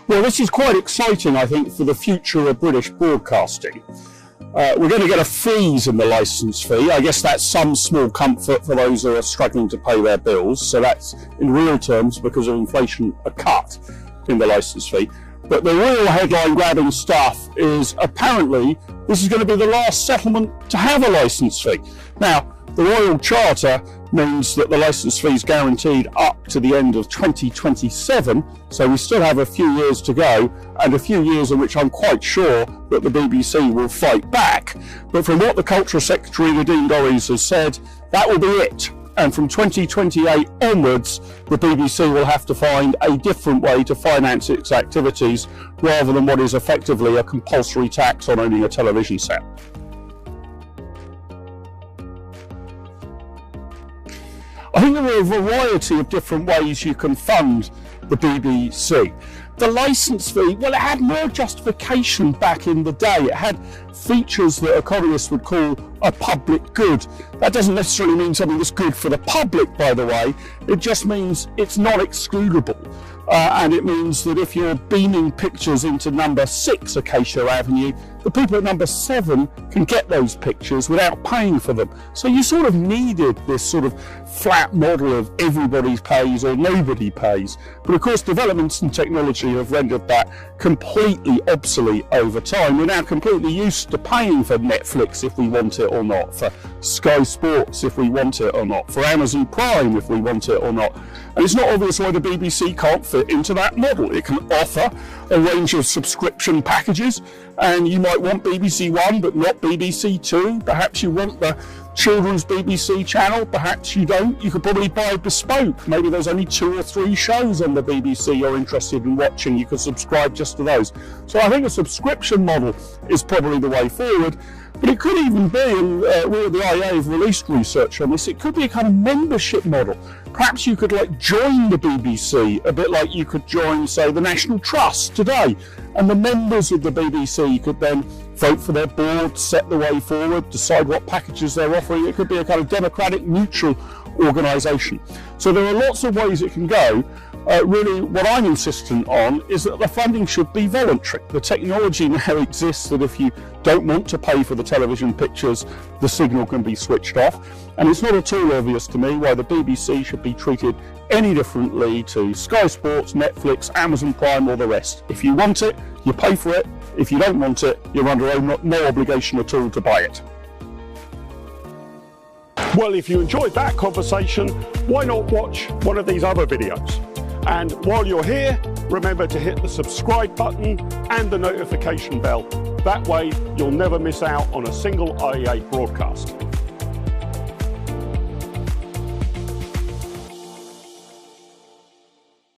Well, this is quite exciting, I think, for the future of British broadcasting. We're going to get a freeze in the licence fee. I guess that's some small comfort for those who are struggling to pay their bills. So that's, in real terms, because of inflation, a cut in the licence fee. But the real headline-grabbing stuff is apparently this is going to be the last settlement to have a licence fee. Now, the Royal Charter means that the licence fee is guaranteed up to the end of 2027, so we still have a few years to go, and a few years in which I'm quite sure that the BBC will fight back. But from what the Cultural Secretary, Nadine Dorries, has said, that will be it. And from 2028 onwards, the BBC will have to find a different way to finance its activities rather than what is effectively a compulsory tax on owning a television set. I think there are a variety of different ways you can fund the BBC. The licence fee, well, it had more justification back in the day. It had features that economists would call a public good. That doesn't necessarily mean something that's good for the public, by the way. It just means it's not excludable. And it means that if you're beaming pictures into number 6 Acacia Avenue, the people at number 7 can get those pictures without paying for them. So you sort of needed this sort of flat model of everybody pays or nobody pays. But of course, developments in technology have rendered that completely obsolete over time. We're now completely used to paying for Netflix if we want it or not, for Sky Sports if we want it or not, for Amazon Prime if we want it or not. And it's not obvious why the BBC can't fit into that model. It can offer a range of subscription packages, and you might want BBC One but not BBC Two. Perhaps you want the children's BBC channel, perhaps you don't. You could probably buy bespoke. Maybe there's only 2 or 3 shows on the BBC you're interested in watching. You could subscribe just to those. So I think a subscription model is probably the way forward. But it could even be, and we at the IEA have released research on this, it could be a kind of membership model. Perhaps you could join the BBC, a bit like you could join, say, the National Trust today. And the members of the BBC could then vote for their board, set the way forward, decide what packages they're offering. It could be a kind of democratic, neutral organisation. So there are lots of ways it can go. Really, what I'm insistent on is that the funding should be voluntary. The technology now exists that if you don't want to pay for the television pictures, the signal can be switched off. And it's not at all obvious to me why the BBC should be treated any differently to Sky Sports, Netflix, Amazon Prime or the rest. If you want it, you pay for it. If you don't want it, you're under no obligation at all to buy it. Well, if you enjoyed that conversation, why not watch one of these other videos? And while you're here, remember to hit the subscribe button and the notification bell. That way, you'll never miss out on a single IEA broadcast.